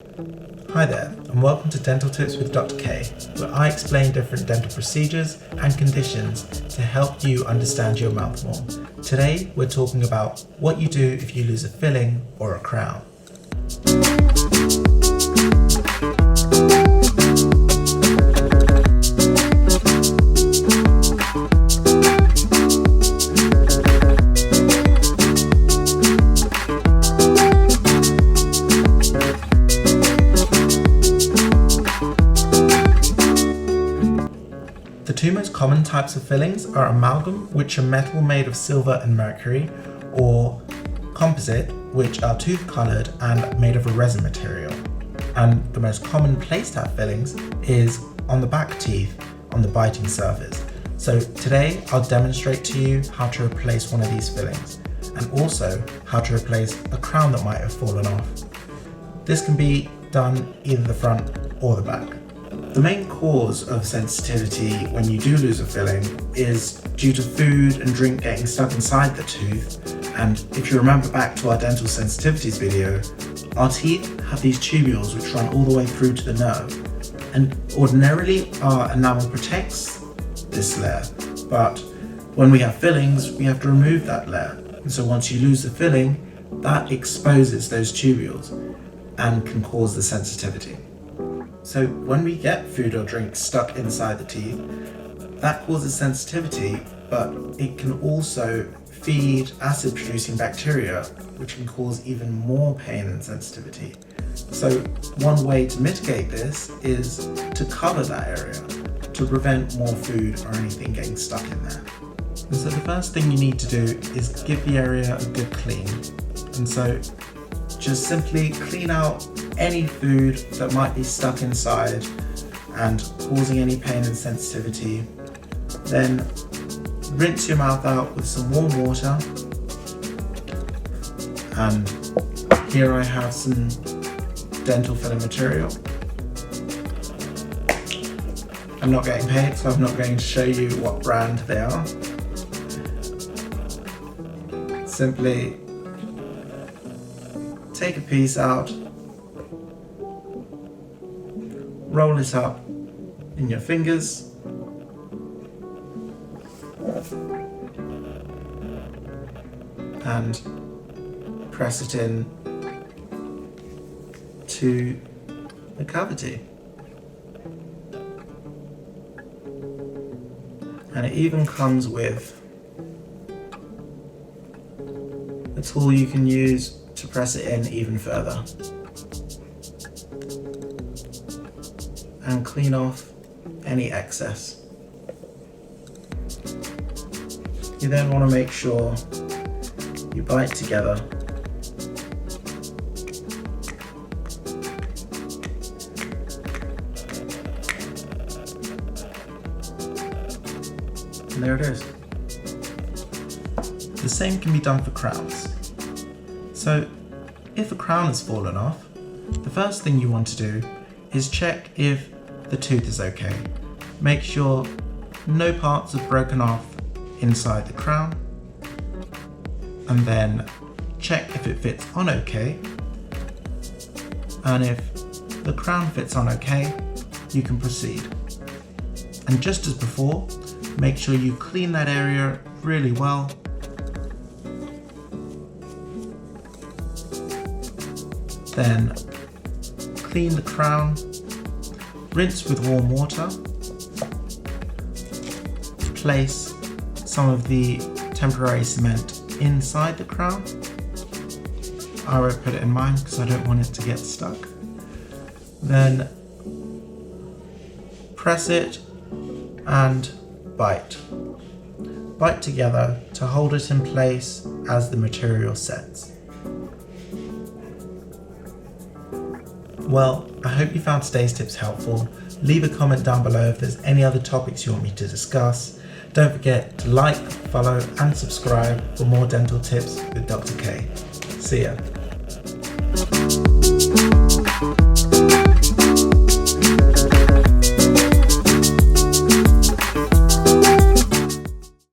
Hi there, and welcome to Dental Tips with Dr. K, where I explain different dental procedures and conditions to help you understand your mouth more. Today, we're talking about what you do if you lose a filling or a crown. The two most common types of fillings are amalgam, which are metal made of silver and mercury, or composite, which are tooth coloured and made of a resin material. And the most common place to have fillings is on the back teeth, on the biting surface. So today I'll demonstrate to you how to replace one of these fillings, and also how to replace a crown that might have fallen off. This can be done either the front or the back. The main cause of sensitivity when you do lose a filling is due to food and drink getting stuck inside the tooth. And if you remember back to our dental sensitivities video, our teeth have these tubules which run all the way through to the nerve. And ordinarily our enamel protects this layer, but when we have fillings, we have to remove that layer. And so once you lose the filling, that exposes those tubules and can cause the sensitivity. So when we get food or drink stuck inside the teeth, that causes sensitivity, but it can also feed acid-producing bacteria, which can cause even more pain and sensitivity. So one way to mitigate this is to cover that area, to prevent more food or anything getting stuck in there. And so the first thing you need to do is give the area a good clean. And so just simply clean out any food that might be stuck inside and causing any pain and sensitivity. Then rinse your mouth out with some warm water. And here I have some dental filling material. I'm not getting paid, so I'm not going to show you what brand they are. Simply take a piece out, roll it up in your fingers, and press it in to the cavity. And it even comes with a tool you can use to press it in even further and clean off any excess. You then want to make sure you bite together and there it is. The same can be done for crowns. So if a crown has fallen off, the first thing you want to do is check if the tooth is okay. Make sure no parts have broken off inside the crown, and then check if it fits on okay. And if the crown fits on okay, you can proceed. And just as before, make sure you clean that area really well. Then clean the crown, rinse with warm water, place some of the temporary cement inside the crown. I won't put it in mine because I don't want it to get stuck. Then press it and bite. Bite together to hold it in place as the material sets. Well, I hope you found today's tips helpful. Leave a comment down below if there's any other topics you want me to discuss. Don't forget to like, follow and subscribe for more dental tips with Dr. K. See ya.